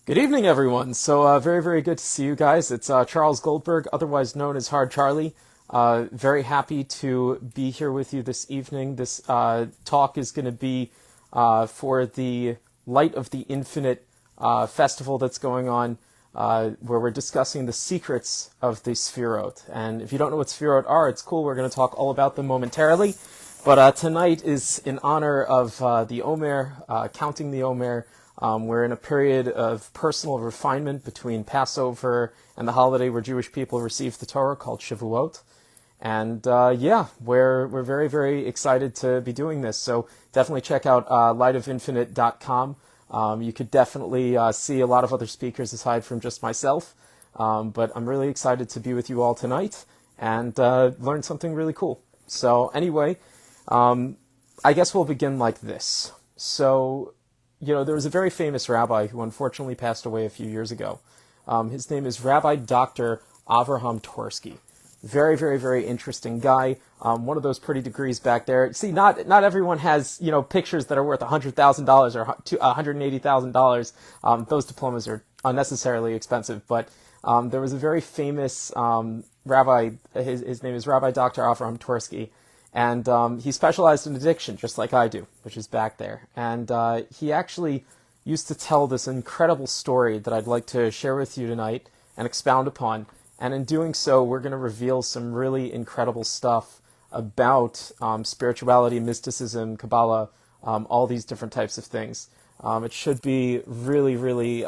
Good evening, everyone. So very, very good to see you guys. It's Charles Goldberg, otherwise known as Hard Charlie. Very happy to be here with you this evening. This talk is going to be for the Light of the Infinite festival that's going on, where we're discussing the secrets of the Sefirot. And if you don't know what Sefirot are, it's cool. We're going to talk all about them momentarily. But tonight is in honor of the Omer, counting the Omer. We're in a period of personal refinement between Passover and the holiday where Jewish people receive the Torah called Shavuot. And we're very, very excited to be doing this. So definitely check out lightofinfinite.com. You could definitely see a lot of other speakers aside from just myself. But I'm really excited to be with you all tonight and learn something really cool. So anyway, I guess we'll begin like this. So, there was a very famous rabbi who unfortunately passed away a few years ago. His name is Rabbi Dr. Avraham Twersky. Very, very, very interesting guy. One of those pretty degrees back there. See, not everyone has, pictures that are worth $100,000 or $180,000. Those diplomas are unnecessarily expensive. But there was a very famous rabbi. His name is Rabbi Dr. Avraham Twersky. And he specialized in addiction, just like I do, which is back there. And he actually used to tell this incredible story that I'd like to share with you tonight and expound upon. And in doing so, we're going to reveal some really incredible stuff about spirituality, mysticism, Kabbalah, all these different types of things. It should be really, really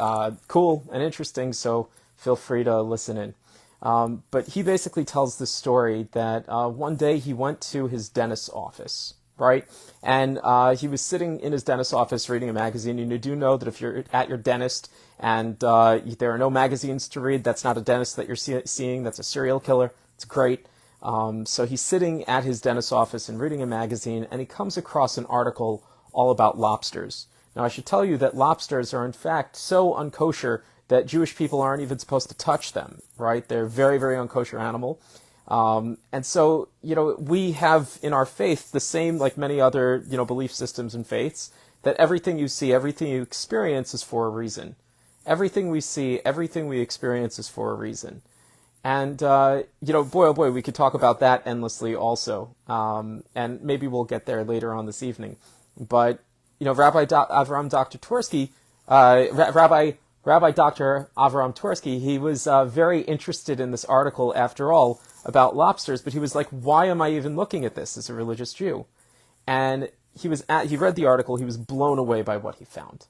cool and interesting, so feel free to listen in. But he basically tells this story that one day he went to his dentist's office, right? And he was sitting in his dentist's office reading a magazine. And you do know that if you're at your dentist and there are no magazines to read, that's not a dentist that you're seeing, that's a serial killer. It's great. So he's sitting at his dentist's office and reading a magazine, and he comes across an article all about lobsters. Now, I should tell you that lobsters are in fact so unkosher that Jewish people aren't even supposed to touch them, right? They're very, very unkosher animal. And so, we have in our faith the same, like many other, belief systems and faiths, that everything you see, everything you experience is for a reason. Everything we see, everything we experience is for a reason. And, boy, oh boy, we could talk about that endlessly also. And maybe we'll get there later on this evening. But, Rabbi Avraham Dr. Twersky, Rabbi Dr. Avraham Twersky, he was very interested in this article, after all, about lobsters, but he was like, why am I even looking at this as a religious Jew? And he read the article, he was blown away by what he found.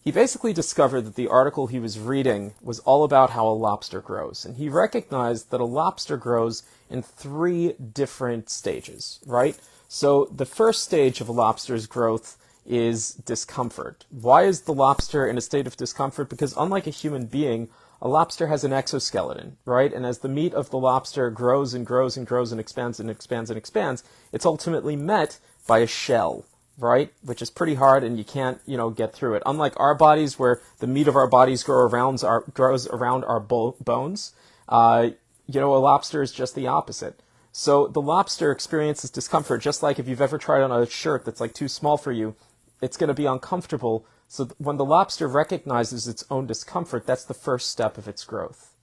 He basically discovered that the article he was reading was all about how a lobster grows, and he recognized that a lobster grows in 3 different stages, right? So the first stage of a lobster's growth is discomfort. Why is the lobster in a state of discomfort? Because unlike a human being, a lobster has an exoskeleton, right? And as the meat of the lobster grows and grows and grows and expands and expands and expands, it's ultimately met by a shell, right? Which is pretty hard and you can't, get through it. Unlike our bodies, where the meat of our bodies grows around our bones, a lobster is just the opposite. So the lobster experiences discomfort, just like if you've ever tried on a shirt that's like too small for you, it's going to be uncomfortable. So when the lobster recognizes its own discomfort, that's the first step of its growth.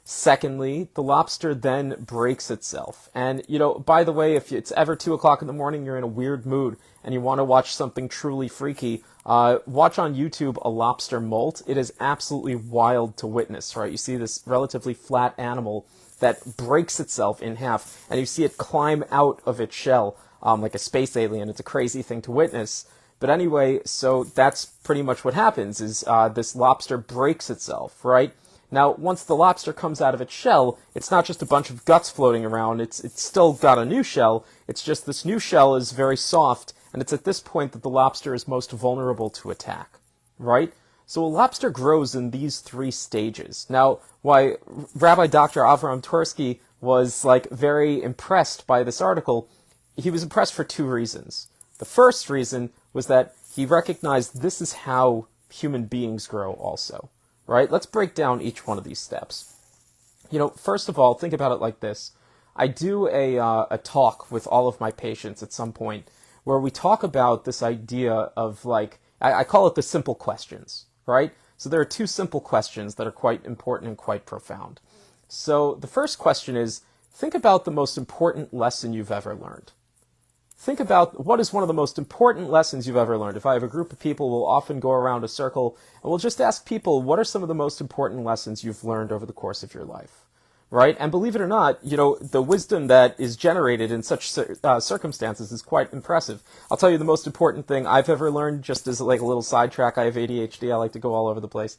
Secondly, the lobster then breaks itself. And, by the way, if it's ever 2 o'clock in the morning, you're in a weird mood, and you want to watch something truly freaky, watch on YouTube a lobster molt. It is absolutely wild to witness, right? You see this relatively flat animal that breaks itself in half, and you see it climb out of its shell like a space alien. It's a crazy thing to witness. But anyway, so that's pretty much what happens, is this lobster breaks itself, right? Now, once the lobster comes out of its shell, it's not just a bunch of guts floating around. It's still got a new shell. It's just this new shell is very soft, and it's at this point that the lobster is most vulnerable to attack, right? So a lobster grows in these 3 stages. Now, why Rabbi Dr. Avraham Twersky was very impressed by this article, he was impressed for 2 reasons. The first reason was that he recognized this is how human beings grow also, right? Let's break down each one of these steps. First of all, think about it like this. I do a talk with all of my patients at some point where we talk about this idea of I call it the simple questions, right? So there are two simple questions that are quite important and quite profound. So the first question is, think about the most important lesson you've ever learned. Think about what is one of the most important lessons you've ever learned. If I have a group of people, we'll often go around a circle and we'll just ask people, what are some of the most important lessons you've learned over the course of your life? Right? And believe it or not, the wisdom that is generated in such circumstances is quite impressive. I'll tell you the most important thing I've ever learned, just as like a little sidetrack. I have ADHD. I like to go all over the place.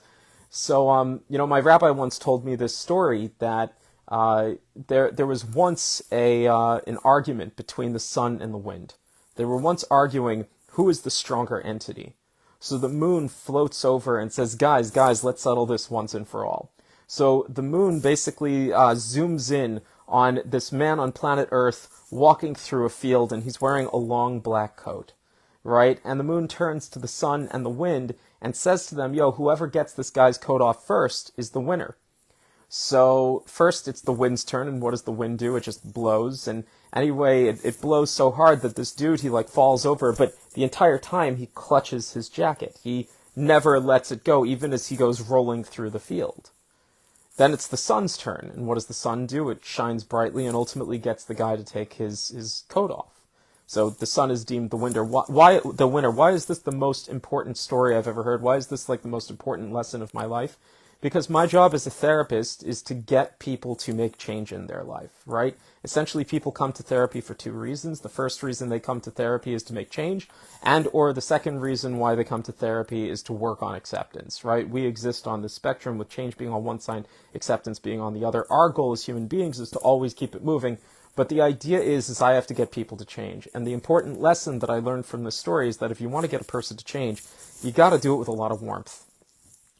So, my rabbi once told me this story that there was once an argument between the sun and the wind. They were once arguing who is the stronger entity. So the moon floats over and says, guys, let's settle this once and for all. So the moon basically zooms in on this man on planet Earth walking through a field, and he's wearing a long black coat, right? And the moon turns to the sun and the wind and says to them, whoever gets this guy's coat off first is the winner. So first it's the wind's turn, and what does the wind do? It just blows, and anyway, it blows so hard that this dude, he falls over, but the entire time he clutches his jacket. He never lets it go, even as he goes rolling through the field. Then it's the sun's turn, and what does the sun do? It shines brightly and ultimately gets the guy to take his coat off. So the sun is deemed the winner. Why the winner? Why is this the most important story I've ever heard? Why is this the most important lesson of my life? Because my job as a therapist is to get people to make change in their life, right? Essentially, people come to therapy for two reasons. The first reason they come to therapy is to make change, or the second reason why they come to therapy is to work on acceptance, right? We exist on the spectrum, with change being on one side, acceptance being on the other. Our goal as human beings is to always keep it moving, but the idea is I have to get people to change. And the important lesson that I learned from this story is that if you want to get a person to change, you got to do it with a lot of warmth.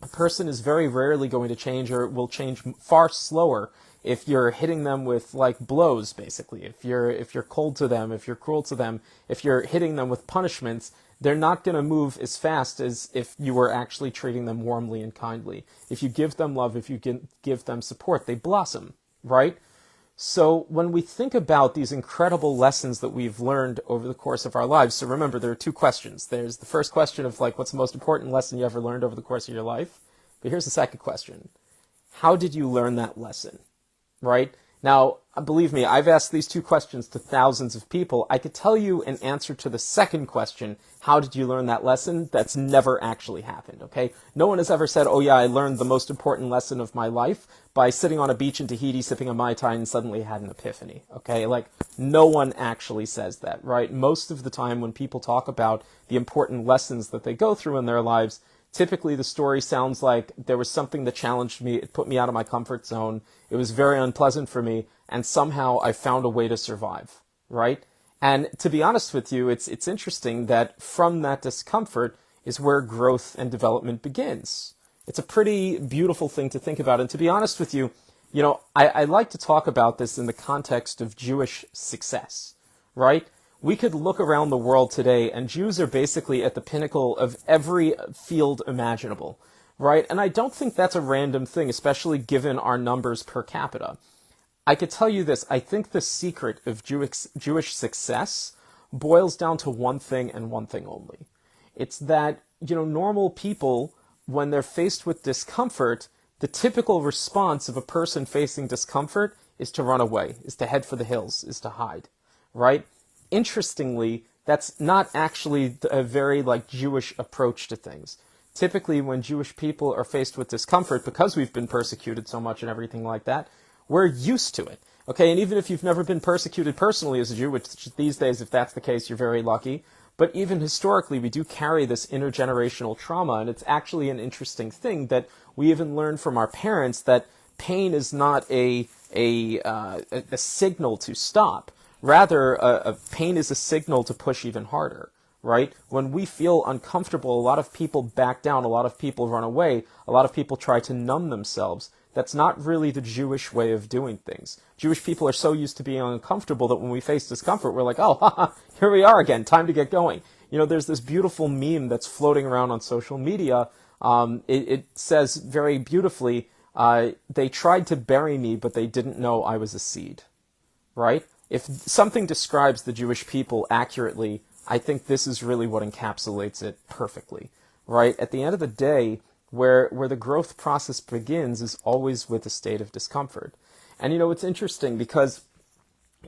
A person is very rarely going to change, or will change far slower if you're hitting them with blows, basically. If you're cold to them, if you're cruel to them, if you're hitting them with punishments, they're not going to move as fast as if you were actually treating them warmly and kindly. If you give them love, if you give them support, they blossom, right? So when we think about these incredible lessons that we've learned over the course of our lives, so remember, there are two questions. There's the first question of what's the most important lesson you ever learned over the course of your life? But here's the second question. How did you learn that lesson, right? Now, believe me, I've asked these two questions to thousands of people. I could tell you an answer to the second question, how did you learn that lesson? That's never actually happened, okay? No one has ever said, oh yeah, I learned the most important lesson of my life by sitting on a beach in Tahiti, sipping a Mai Tai, and suddenly had an epiphany, okay? No one actually says that, right? Most of the time when people talk about the important lessons that they go through in their lives, typically the story sounds like there was something that challenged me, it put me out of my comfort zone, it was very unpleasant for me, and somehow I found a way to survive, right? And to be honest with you, it's interesting that from that discomfort is where growth and development begins. It's a pretty beautiful thing to think about. And to be honest with you, I like to talk about this in the context of Jewish success, right? We could look around the world today, and Jews are basically at the pinnacle of every field imaginable, right? And I don't think that's a random thing, especially given our numbers per capita. I could tell you this, I think the secret of Jewish success boils down to one thing and one thing only. It's that, normal people, when they're faced with discomfort, the typical response of a person facing discomfort is to run away, is to head for the hills, is to hide, right? Interestingly, that's not actually a very Jewish approach to things. Typically, when Jewish people are faced with discomfort, because we've been persecuted so much and everything like that, we're used to it, okay? And even if you've never been persecuted personally as a Jew, which these days, if that's the case, you're very lucky, but even historically, we do carry this intergenerational trauma, and it's actually an interesting thing that we even learned from our parents that pain is not a signal to stop. Rather, a pain is a signal to push even harder, right? When we feel uncomfortable, a lot of people back down, a lot of people run away, a lot of people try to numb themselves. That's not really the Jewish way of doing things. Jewish people are so used to being uncomfortable that when we face discomfort, we're like, oh, haha, here we are again, time to get going. There's this beautiful meme that's floating around on social media. It says very beautifully, they tried to bury me, but they didn't know I was a seed, right? If something describes the Jewish people accurately, I think this is really what encapsulates it perfectly, right? At the end of the day, where the growth process begins is always with a state of discomfort. And, it's interesting because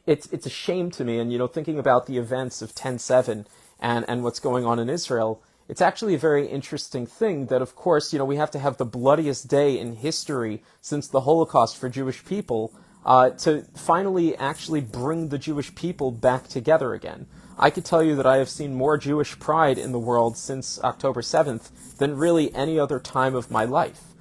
it's a shame to me, and, thinking about the events of 10/7 and what's going on in Israel, it's actually a very interesting thing that, of course, we have to have the bloodiest day in history since the Holocaust for Jewish people to finally actually bring the Jewish people back together again. I could tell you that I have seen more Jewish pride in the world since October 7th than really any other time of my life,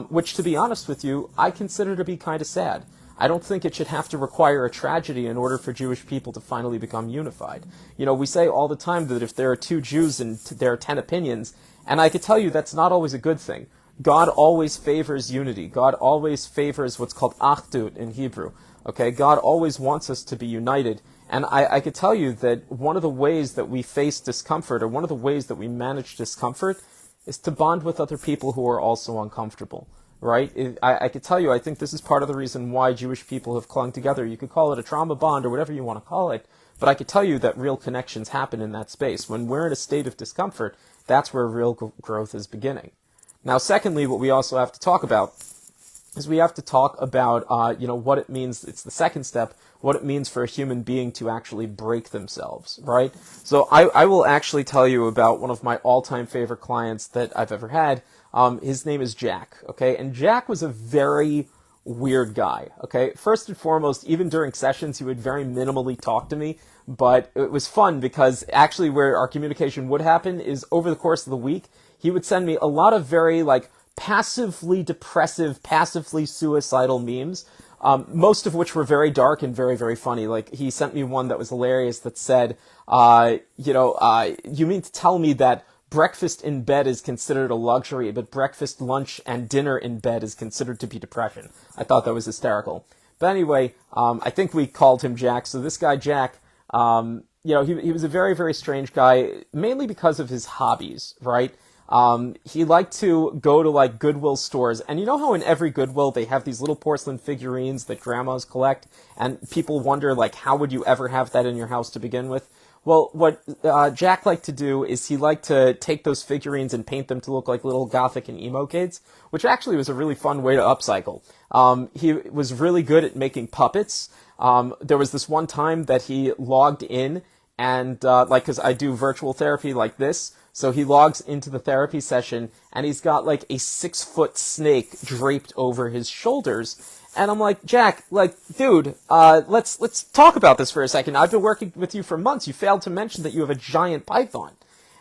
which, to be honest with you, I consider to be kind of sad. I don't think it should have to require a tragedy in order for Jewish people to finally become unified. We say all the time that if there are two Jews and there are 10 opinions, and I could tell you that's not always a good thing. God always favors unity. God always favors what's called achdut in Hebrew. Okay, God always wants us to be united. And I could tell you that one of the ways that we face discomfort, or one of the ways that we manage discomfort, is to bond with other people who are also uncomfortable, right? I could tell you, I think this is part of the reason why Jewish people have clung together. You could call it a trauma bond or whatever you want to call it, but I could tell you that real connections happen in that space. When we're in a state of discomfort, that's where real growth is beginning. Now, secondly, what we also have to talk about is we have to talk about, what it means. It's the second step, what it means for a human being to actually break themselves, right? So I will actually tell you about one of my all-time favorite clients that I've ever had. His name is Jack, okay? And Jack was a very weird guy, okay? First and foremost, even during sessions, he would very minimally talk to me, but it was fun because actually where our communication would happen is over the course of the week, he would send me a lot of very, passively depressive, passively suicidal memes, most of which were very dark and very, very funny. He sent me one that was hilarious that said, you mean to tell me that breakfast in bed is considered a luxury, but breakfast, lunch, and dinner in bed is considered to be depression. I thought that was hysterical. But anyway, I think we called him Jack. So this guy, Jack, he was a very, very strange guy, mainly because of his hobbies, right? He liked to go to Goodwill stores, and you know how in every Goodwill they have these little porcelain figurines that grandmas collect, and people wonder how would you ever have that in your house to begin with? Well, what Jack liked to do is he liked to take those figurines and paint them to look like little gothic and emo kids, which actually was a really fun way to upcycle. He was really good at making puppets. There was this one time that he logged in and, because I do virtual therapy like this, so he logs into the therapy session, and he's got a 6-foot snake draped over his shoulders. And I'm like, Jack, dude, let's talk about this for a second. I've been working with you for months. You failed to mention that you have a giant python.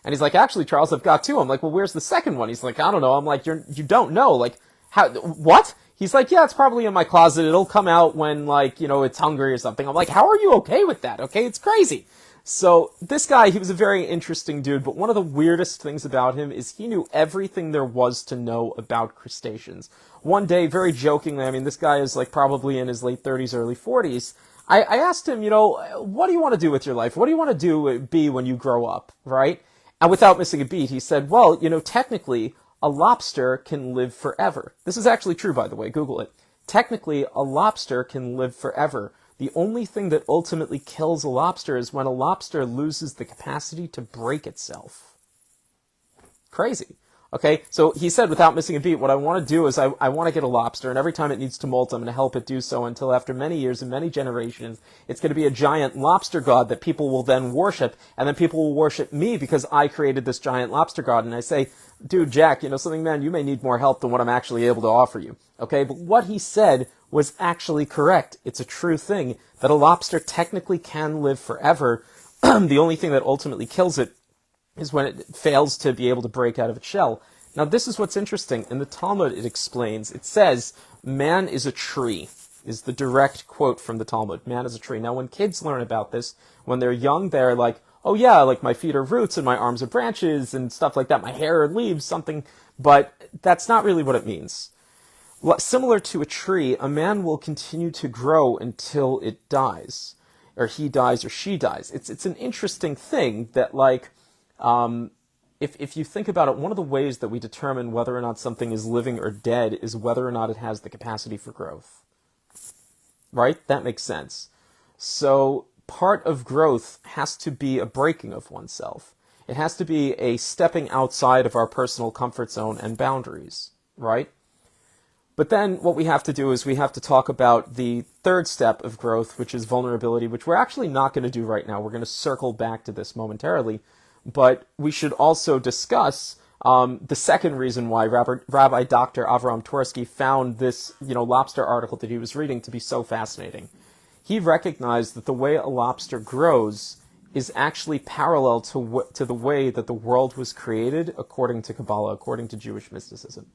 And he's like, actually, Charles, I've got two. I'm like, well, where's the second one? He's like, I don't know. I'm like, you don't know. How, what? He's like, yeah, it's probably in my closet. It'll come out when, it's hungry or something. I'm like, how are you okay with that? Okay, it's crazy. So this guy, he was a very interesting dude, but one of the weirdest things about him is he knew everything there was to know about crustaceans. One day, very jokingly, this guy is probably in his late 30s, early 40s, I asked him, what do you want to do with your life? What do you want to be when you grow up, right? And without missing a beat, he said, well, technically, a lobster can live forever. This is actually true, by the way, Google it. Technically, a lobster can live forever. The only thing that ultimately kills a lobster is when a lobster loses the capacity to break itself. Crazy. Okay, so he said, without missing a beat, what I want to do is I want to get a lobster, and every time it needs to molt, I'm going to help it do so until after many years and many generations, it's going to be a giant lobster god that people will then worship, and then people will worship me because I created this giant lobster god. And I say, dude, Jack, something, man, you may need more help than what I'm actually able to offer you. Okay, but what he said was actually correct. It's a true thing that a lobster technically can live forever. The only thing that ultimately kills it is when it fails to be able to break out of its shell. Now, this is what's interesting. In the Talmud, it explains, it says, man is a tree, is the direct quote from the Talmud. Man is a tree. Now, when kids learn about this, when they're young, they're like, oh yeah, my feet are roots and my arms are branches and stuff like that. My hair are leaves, something. But that's not really what it means. Similar to a tree, a man will continue to grow until it dies, or he dies or she dies. It's an interesting thing that, if you think about it, one of the ways that we determine whether or not something is living or dead is whether or not it has the capacity for growth. Right? That makes sense. So part of growth has to be a breaking of oneself. It has to be a stepping outside of our personal comfort zone and boundaries, right? But then what we have to do is we have to talk about the third step of growth, which is vulnerability, which we're actually not going to do right now. We're going to circle back to this momentarily. But we should also discuss the second reason why Rabbi Dr. Avram Tversky found this, lobster article that he was reading to be so fascinating. He recognized that the way a lobster grows is actually parallel to the way that the world was created according to Kabbalah, according to Jewish mysticism.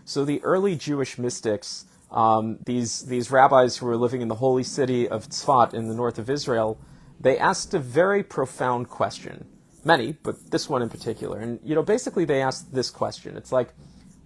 So the early Jewish mystics, these rabbis who were living in the holy city of Tzfat in the north of Israel, they asked a very profound question. Many, but this one in particular. And, basically they asked this question. It's like,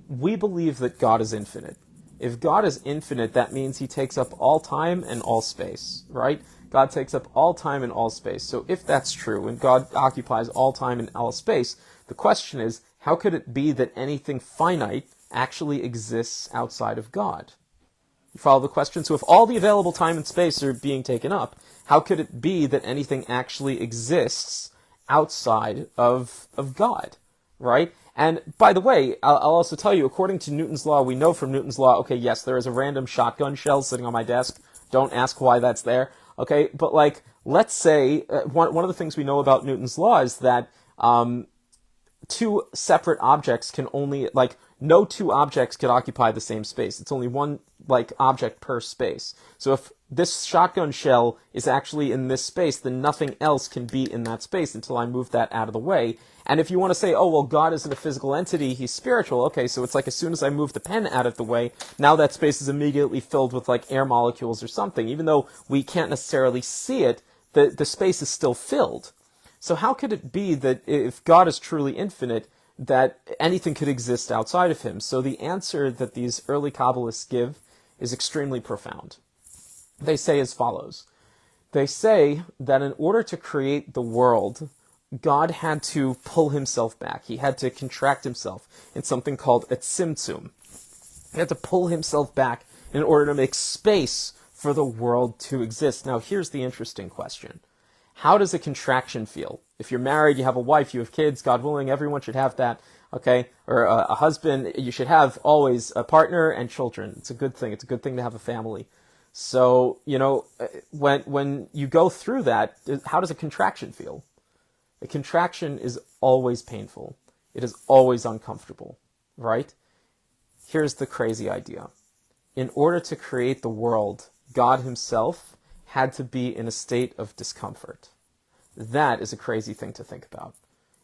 we believe that God is infinite. If God is infinite, that means he takes up all time and all space, right? God takes up all time and all space. So if that's true, and God occupies all time and all space, the question is, how could it be that anything finite actually exists outside of God? You follow the question? So if all the available time and space are being taken up, how could it be that anything actually exists outside of God, right? And by the way, I'll also tell you, according to Newton's law, we know from Newton's law, okay, yes, there is a random shotgun shell sitting on my desk. Don't ask why that's there, okay? But let's say, one of the things we know about Newton's law is that two separate objects can only, no two objects could occupy the same space. It's only one, object per space. So if this shotgun shell is actually in this space, then nothing else can be in that space until I move that out of the way. And if you want to say, oh, well, God isn't a physical entity, he's spiritual, okay, so it's like as soon as I move the pen out of the way, now that space is immediately filled with air molecules or something. Even though we can't necessarily see it, the space is still filled. So how could it be that if God is truly infinite, that anything could exist outside of him? So the answer that these early Kabbalists give is extremely profound. They say as follows. They say that in order to create the world, God had to pull himself back. He had to contract himself in something called a tzimtzum. He had to pull himself back in order to make space for the world to exist. Now, here's the interesting question. How does a contraction feel? If you're married, you have a wife, you have kids, God willing, everyone should have that, okay? Or a husband, you should have always a partner and children. It's a good thing. It's a good thing to have a family. So, when you go through that, how does a contraction feel? A contraction is always painful. It is always uncomfortable, right? Here's the crazy idea. In order to create the world, God himself had to be in a state of discomfort. That is a crazy thing to think about.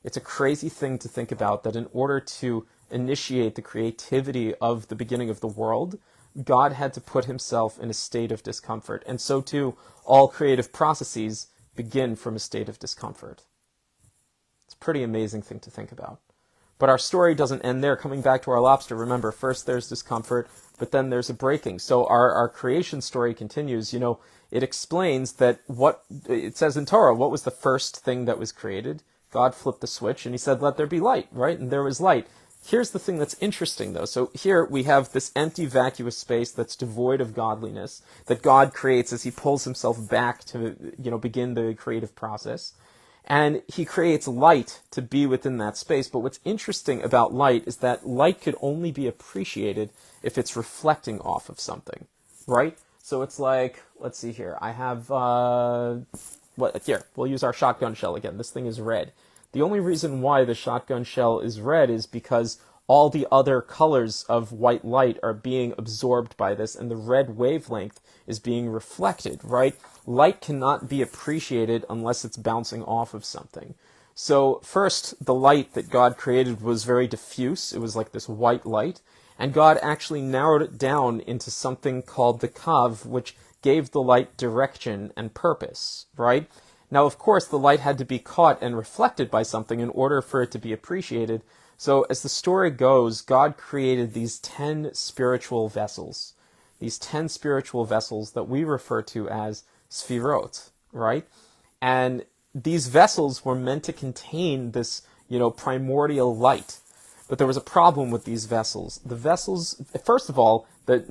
It's a crazy thing to think about that in order to initiate the creativity of the beginning of the world, God had to put himself in a state of discomfort. And so too, all creative processes begin from a state of discomfort. It's a pretty amazing thing to think about. But our story doesn't end there. Coming back to our lobster, remember, first there's discomfort, but then there's a breaking. So our creation story continues. It explains that what it says in Torah, what was the first thing that was created? God flipped the switch and he said, let there be light, right? And there was light. Here's the thing that's interesting, though. So here we have this empty, vacuous space that's devoid of godliness that God creates as he pulls himself back to, begin the creative process. And he creates light to be within that space. But what's interesting about light is that light could only be appreciated if it's reflecting off of something, right? So it's like, let's see here. I have, here, we'll use our shotgun shell again. This thing is red. The only reason why the shotgun shell is red is because all the other colors of white light are being absorbed by this, and the red wavelength is being reflected, right? Light cannot be appreciated unless it's bouncing off of something. So first, the light that God created was very diffuse. It was like this white light, and God actually narrowed it down into something called the kav, which gave the light direction and purpose, right? Now, of course, the light had to be caught and reflected by something in order for it to be appreciated. So as the story goes, God created these 10 spiritual vessels. These 10 spiritual vessels that we refer to as Sefirot, right? And these vessels were meant to contain this, primordial light. But there was a problem with these vessels. The vessels, first of all, the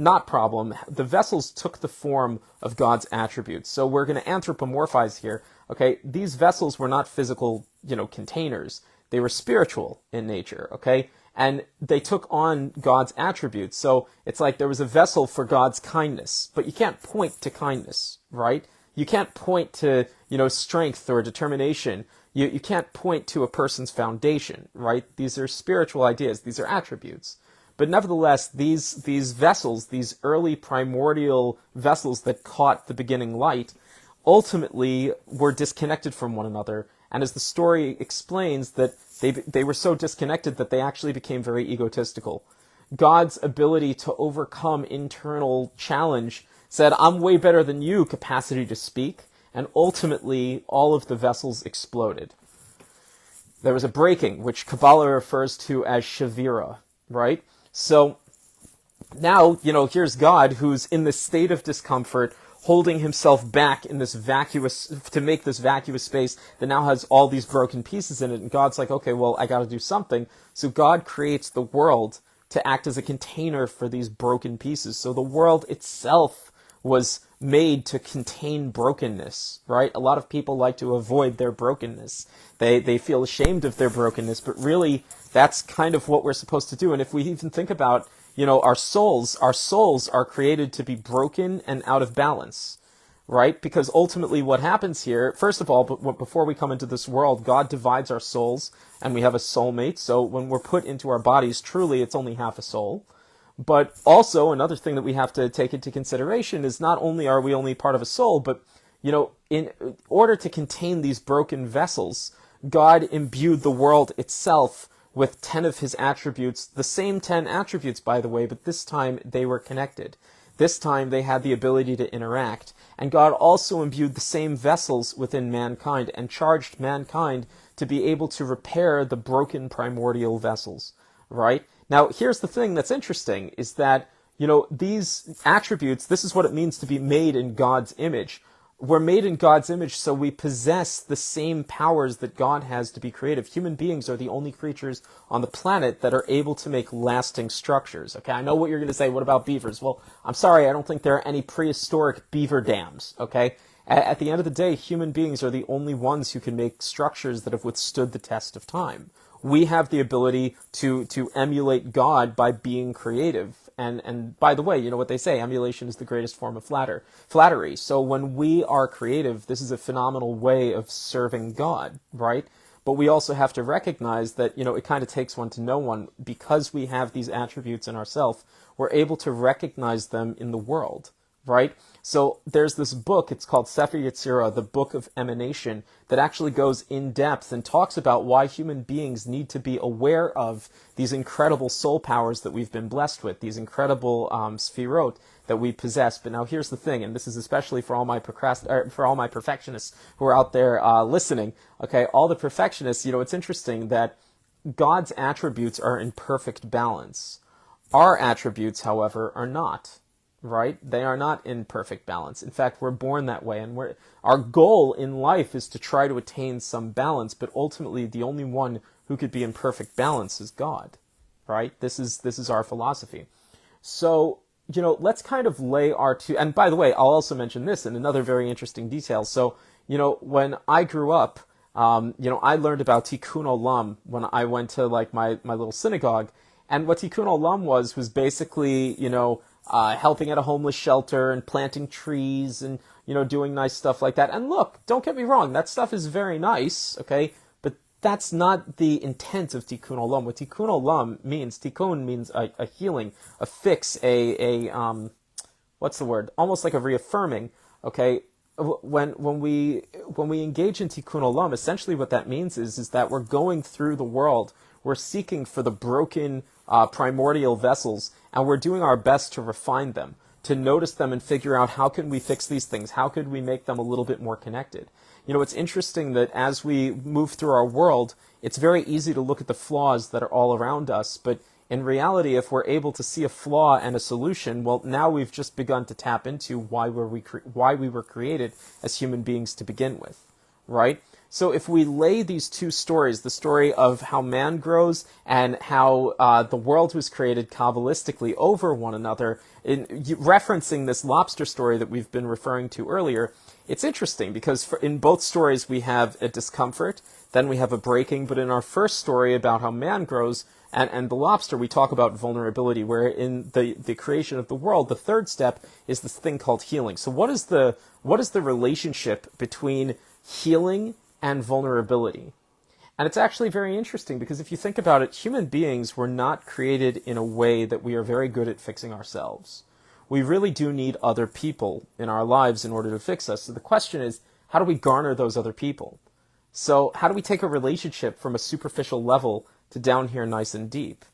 vessels took the form of God's attributes. So we're going to anthropomorphize here. Okay, these vessels were not physical, containers. they were spiritual in nature, okay? And they took on God's attributes. So it's like there was a vessel for God's kindness, but you can't point to kindness, right? You can't point to, strength or determination. You can't point to a person's foundation, right? These are spiritual ideas. These are attributes. But nevertheless, these vessels, these early primordial vessels that caught the beginning light, ultimately were disconnected from one another. And as the story explains, that they were so disconnected that they actually became very egotistical. God's ability to overcome internal challenge said, I'm way better than you, capacity to speak. And ultimately, all of the vessels exploded. There was a breaking, which Kabbalah refers to as Sefira, right? So now, here's God who's in this state of discomfort, holding himself back in this to make this vacuous space that now has all these broken pieces in it. And God's like, okay, well, I got to do something. So God creates the world to act as a container for these broken pieces. So the world itself was made to contain brokenness, right? A lot of people like to avoid their brokenness. They feel ashamed of their brokenness, but really that's kind of what we're supposed to do. And if we even think about, our souls are created to be broken and out of balance, right? Because ultimately what happens here, first of all, before we come into this world, God divides our souls and we have a soulmate. So when we're put into our bodies, truly it's only half a soul. But also another thing that we have to take into consideration is not only are we only part of a soul, but, in order to contain these broken vessels, God imbued the world itself with 10 of his attributes, the same 10 attributes, by the way, but this time they were connected. This time they had the ability to interact. And God also imbued the same vessels within mankind and charged mankind to be able to repair the broken primordial vessels, right? Now, here's the thing that's interesting, is that, these attributes, this is what it means to be made in God's image. We're made in God's image, so we possess the same powers that God has to be creative. Human beings are the only creatures on the planet that are able to make lasting structures. Okay, I know what you're going to say. What about beavers? Well, I'm sorry, I don't think there are any prehistoric beaver dams, okay? At the end of the day, human beings are the only ones who can make structures that have withstood the test of time. We have the ability to emulate God by being creative. And by the way, you know what they say, emulation is the greatest form of flattery. So when we are creative, this is a phenomenal way of serving God, right? But we also have to recognize that, it kind of takes one to know one. Because we have these attributes in ourselves, we're able to recognize them in the world, right? So there's this book, it's called Sefer Yetzirah, the Book of Emanation, that actually goes in depth and talks about why human beings need to be aware of these incredible soul powers that we've been blessed with, these incredible sefirot that we possess. But now here's the thing, and this is especially for all my perfectionists who are out there listening. Okay, all the perfectionists, it's interesting that God's attributes are in perfect balance. Our attributes, however, are not. Right? They are not in perfect balance. In fact, we're born that way, and our goal in life is to try to attain some balance, but ultimately the only one who could be in perfect balance is God, right? This is our philosophy. So, let's kind of lay and by the way, I'll also mention this in another very interesting detail. So, when I grew up, I learned about Tikkun Olam when I went to my little synagogue, and what Tikkun Olam was basically, helping at a homeless shelter and planting trees and, doing nice stuff like that. And look, don't get me wrong, that stuff is very nice, okay? But that's not the intent of Tikkun Olam. What Tikkun Olam means, Tikkun means a healing, a fix, what's the word? Almost like a reaffirming, okay? When we engage in Tikkun Olam, essentially what that means is that we're going through the world, we're seeking for the broken primordial vessels, and we're doing our best to refine them, to notice them and figure out how can we fix these things, how could we make them a little bit more connected. It's interesting that as we move through our world, it's very easy to look at the flaws that are all around us, but in reality, if we're able to see a flaw and a solution, well, now we've just begun to tap into why we were created as human beings to begin with, right? So if we lay these two stories, the story of how man grows and how the world was created Kabbalistically over one another, referencing this lobster story that we've been referring to earlier, it's interesting because in both stories we have a discomfort, then we have a breaking, but in our first story about how man grows and the lobster, we talk about vulnerability, where in the creation of the world, the third step is this thing called healing. So what is the relationship between healing and vulnerability? And it's actually very interesting because if you think about it, human beings were not created in a way that we are very good at fixing ourselves. We really do need other people in our lives in order to fix us. So the question is, how do we garner those other people? So how do we take a relationship from a superficial level to down here nice and deep?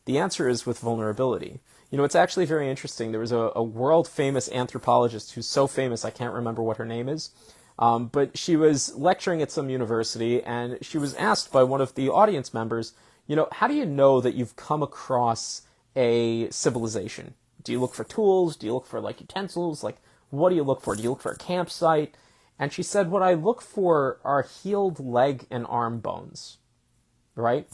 The answer is with vulnerability. You know, it's actually very interesting. There was a world-famous anthropologist who's so famous I can't remember what her name is, but she was lecturing at some university, and she was asked by one of the audience members, you know, how do you know that you've come across a civilization? Do you look for tools? Do you look for, like, utensils? Like, what do you look for? Do you look for a campsite? And she said, what I look for are healed leg and arm bones, right?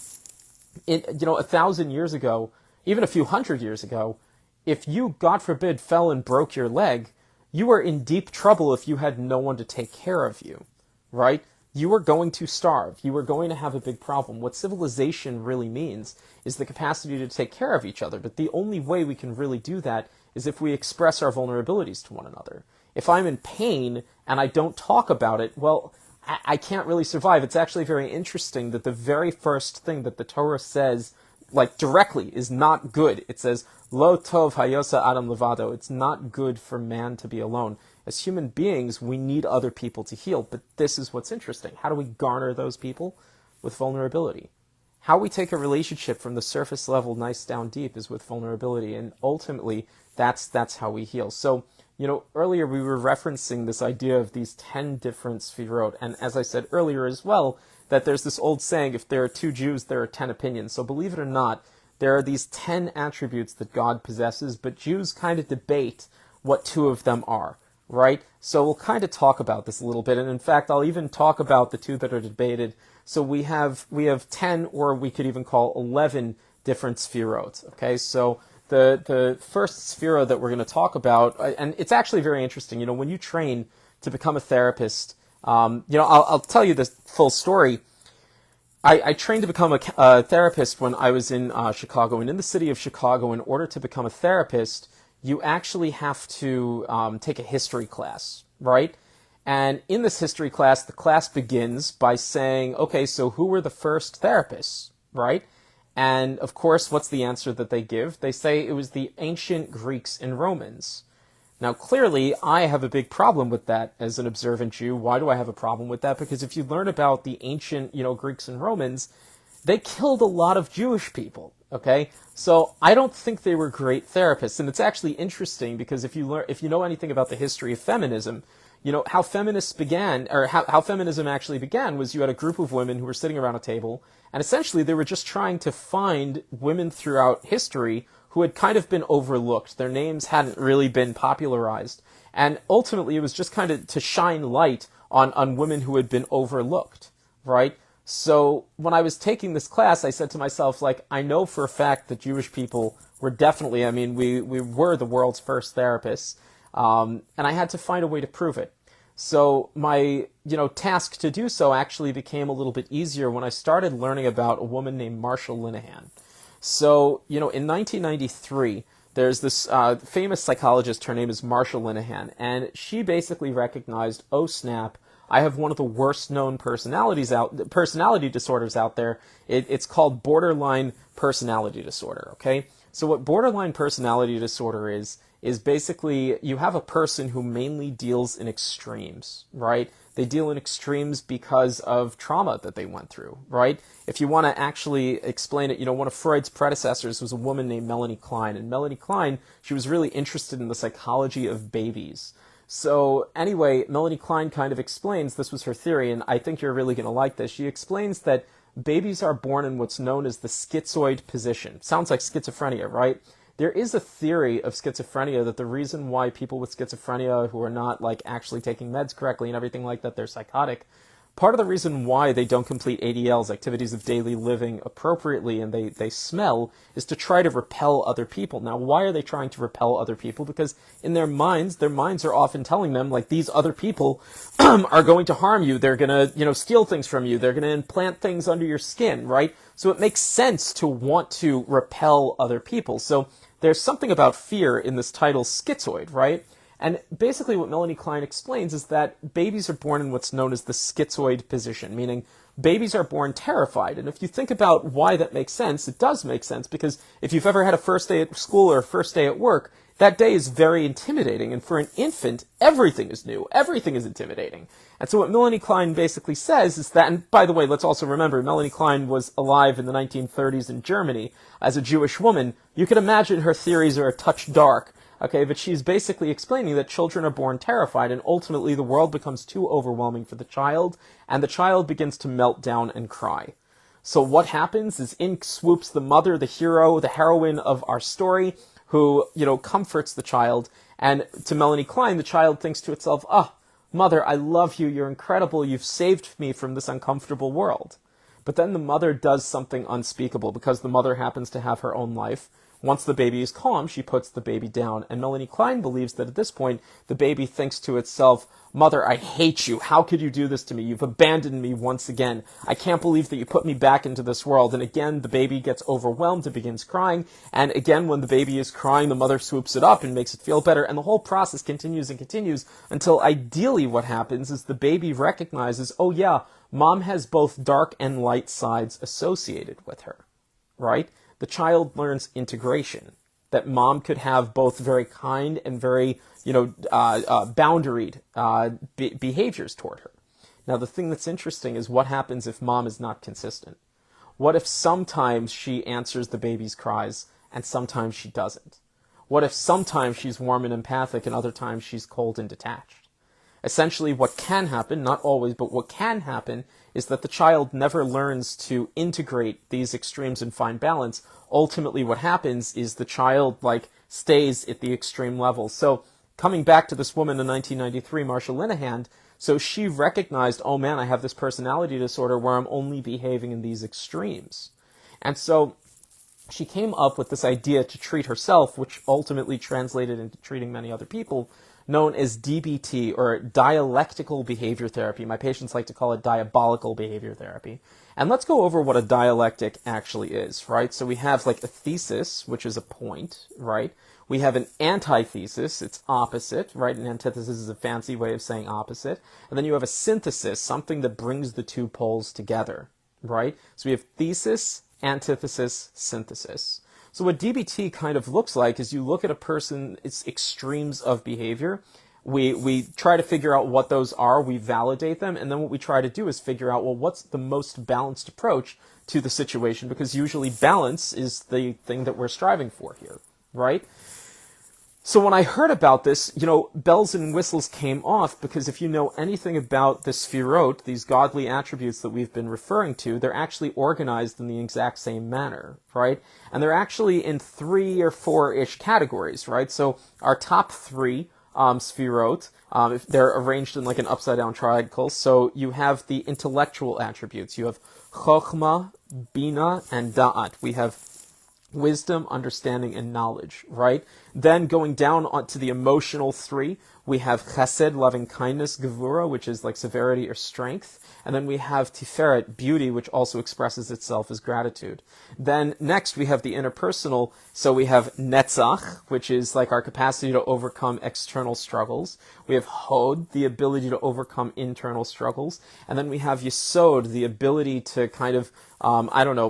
1,000 years ago, even a few hundred years ago, if you, God forbid, fell and broke your leg, you were in deep trouble if you had no one to take care of you, right? You were going to starve. You were going to have a big problem. What civilization really means is the capacity to take care of each other. But the only way we can really do that is if we express our vulnerabilities to one another. If I'm in pain and I don't talk about it, well, I can't really survive. It's actually very interesting that the very first thing that the Torah says, like directly, is not good. It says, Lo tov hayosa adam levado. It's not good for man to be alone. As human beings, we need other people to heal. But this is what's interesting. How do we garner those people? With vulnerability. How we take a relationship from the surface level nice down deep is with vulnerability. And ultimately, that's how we heal. So, you know, earlier we were referencing this idea of these 10 different Sefirot. And as I said earlier as well, that there's this old saying, if there are 2 Jews, there are 10 opinions. So believe it or not, there are these 10 attributes that God possesses, but Jews kind of debate what 2 of them are, right? So we'll kind of talk about this a little bit. And in fact, I'll even talk about the 2 that are debated. So we have 10, or we could even call 11 different Sefirot, okay? So the first Sefira that we're going to talk about, and it's actually very interesting, you know, when you train to become a therapist, I'll tell you this full story. I trained to become a therapist when I was in Chicago, and in the city of Chicago, in order to become a therapist, you actually have to take a history class, right? And in this history class, the class begins by saying, okay, so who were the first therapists, right? And of course, what's the answer that they give? They say it was the ancient Greeks and Romans. Now, clearly, I have a big problem with that as an observant Jew. Why do I have a problem with that? Because if you learn about the ancient, Greeks and Romans, they killed a lot of Jewish people, okay? So I don't think they were great therapists. And it's actually interesting because if you know anything about the history of feminism, how feminists began, or how feminism actually began was you had a group of women who were sitting around a table, and essentially they were just trying to find women throughout history who had kind of been overlooked. Their names hadn't really been popularized. And ultimately, it was just kind of to shine light on women who had been overlooked, right? So when I was taking this class, I said to myself, like, I know for a fact that Jewish people were definitely, we were the world's first therapists, and I had to find a way to prove it. So my, task to do so actually became a little bit easier when I started learning about a woman named Marsha Linehan. So, in 1993, there's this famous psychologist, her name is Marsha Linehan, and she basically recognized, oh snap, I have one of the worst known personality disorders out there. It's called borderline personality disorder, okay? So what borderline personality disorder is basically you have a person who mainly deals in extremes, right? They deal in extremes because of trauma that they went through, right? If you want to actually explain it, one of Freud's predecessors was a woman named Melanie Klein. And Melanie Klein, she was really interested in the psychology of babies. So anyway, Melanie Klein kind of explains, this was her theory, and I think you're really going to like this. She explains that babies are born in what's known as the schizoid position. Sounds like schizophrenia, right? There is a theory of schizophrenia that the reason why people with schizophrenia who are not actually taking meds correctly and everything like that, they're psychotic. part of the reason why they don't complete ADLs, activities of daily living, appropriately, and they smell, is to try to repel other people. Now, why are they trying to repel other people? Because in their minds are often telling them, like, these other people are going to harm you. They're going to, steal things from you. They're going to implant things under your skin, right? So it makes sense to want to repel other people. So there's something about fear in this title, schizoid, right? And basically what Melanie Klein explains is that babies are born in what's known as the schizoid position, meaning babies are born terrified. And if you think about why that makes sense, it does make sense, because if you've ever had a first day at school or a first day at work, that day is very intimidating. And for an infant, everything is new. Everything is intimidating. And so what Melanie Klein basically says is that, and by the way, let's also remember, Melanie Klein was alive in the 1930s in Germany as a Jewish woman. You can imagine her theories are a touch dark. Okay, but she's basically explaining that children are born terrified, and ultimately the world becomes too overwhelming for the child, and the child begins to melt down and cry. So what happens is in swoops the mother, the hero, the heroine of our story, who, comforts the child, and to Melanie Klein, the child thinks to itself, mother, I love you, you're incredible, you've saved me from this uncomfortable world. But then the mother does something unspeakable, because the mother happens to have her own life. Once the baby is calm, she puts the baby down. And Melanie Klein believes that at this point, the baby thinks to itself, mother, I hate you. How could you do this to me? You've abandoned me once again. I can't believe that you put me back into this world. And again, the baby gets overwhelmed and begins crying. And again, when the baby is crying, the mother swoops it up and makes it feel better. And the whole process continues and continues until ideally what happens is the baby recognizes, oh yeah, mom has both dark and light sides associated with her, right? The child learns integration, that mom could have both very kind and very, boundaried behaviors toward her. Now, the thing that's interesting is what happens if mom is not consistent. What if sometimes she answers the baby's cries and sometimes she doesn't? What if sometimes she's warm and empathic and other times she's cold and detached? Essentially, what can happen, not always, but what can happen is that the child never learns to integrate these extremes and find balance. Ultimately, what happens is the child, stays at the extreme level. So, coming back to this woman in 1993, Marsha Linehan, so she recognized, oh man, I have this personality disorder where I'm only behaving in these extremes. And so, she came up with this idea to treat herself, which ultimately translated into treating many other people, known as DBT, or dialectical behavior therapy. My patients like to call it diabolical behavior therapy. And let's go over what a dialectic actually is, right? So we have a thesis, which is a point, right? We have an antithesis, it's opposite, right? An antithesis is a fancy way of saying opposite. And then you have a synthesis, something that brings the two poles together, right? So we have thesis, antithesis, synthesis. So what DBT kind of looks like is you look at a person's extremes of behavior, we try to figure out what those are, we validate them, and then what we try to do is figure out, well, what's the most balanced approach to the situation, because usually balance is the thing that we're striving for here, right? So when I heard about this, bells and whistles came off, because if you know anything about the Sefirot, these godly attributes that we've been referring to, they're actually organized in the exact same manner, right? And they're actually in 3 or 4-ish categories, right? So our top 3 Sefirot, they're arranged in an upside-down triangle. So you have the intellectual attributes. You have Chokhmah, Bina, and Da'at. We have wisdom, understanding, and knowledge, right? Then going down onto the emotional 3, we have chesed, loving kindness, gevurah, which is severity or strength. And then we have tiferet, beauty, which also expresses itself as gratitude. Then next we have the interpersonal. So we have netzach, which is our capacity to overcome external struggles. We have hod, the ability to overcome internal struggles. And then we have yesod, the ability to kind of,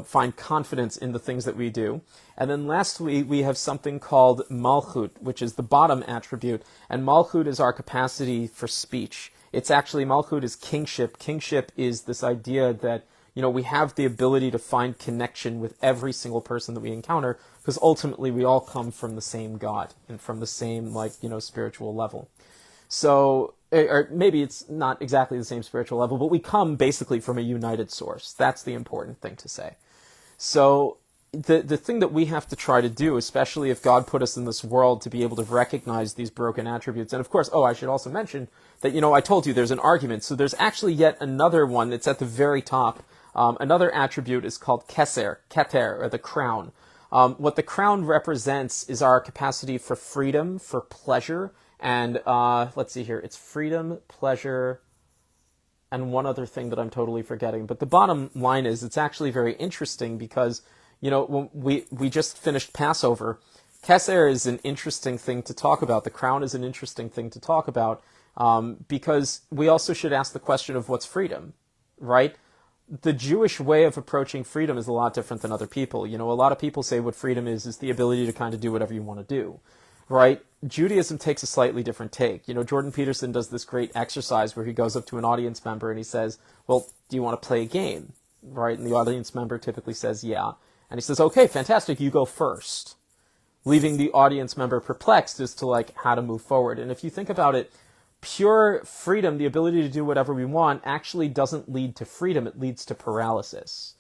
find confidence in the things that we do. And then lastly, we have something called malchut, which is the bottom attribute. And malchut is our capacity for speech. It's actually, malchut is kingship. Kingship is this idea that, we have the ability to find connection with every single person that we encounter, because ultimately we all come from the same God and from the same, spiritual level. So, or maybe it's not exactly the same spiritual level, but we come basically from a united source. That's the important thing to say. So, the thing that we have to try to do, especially if God put us in this world to be able to recognize these broken attributes. And of course, I should also mention that, I told you there's an argument. So there's actually yet another one that's at the very top. Another attribute is called keter, or the crown. What the crown represents is our capacity for freedom, for pleasure, and let's see here. It's freedom, pleasure, and one other thing that I'm totally forgetting. But the bottom line is it's actually very interesting because, when we just finished Passover. Keser is an interesting thing to talk about. The crown is an interesting thing to talk about because we also should ask the question of what's freedom, right? The Jewish way of approaching freedom is a lot different than other people. A lot of people say what freedom is the ability to kind of do whatever you want to do, right? Judaism takes a slightly different take. Jordan Peterson does this great exercise where he goes up to an audience member and he says, well, do you want to play a game, right? And the audience member typically says, yeah. And he says, okay, fantastic, you go first, leaving the audience member perplexed as to how to move forward. And if you think about it, pure freedom, the ability to do whatever we want, actually doesn't lead to freedom, it leads to paralysis.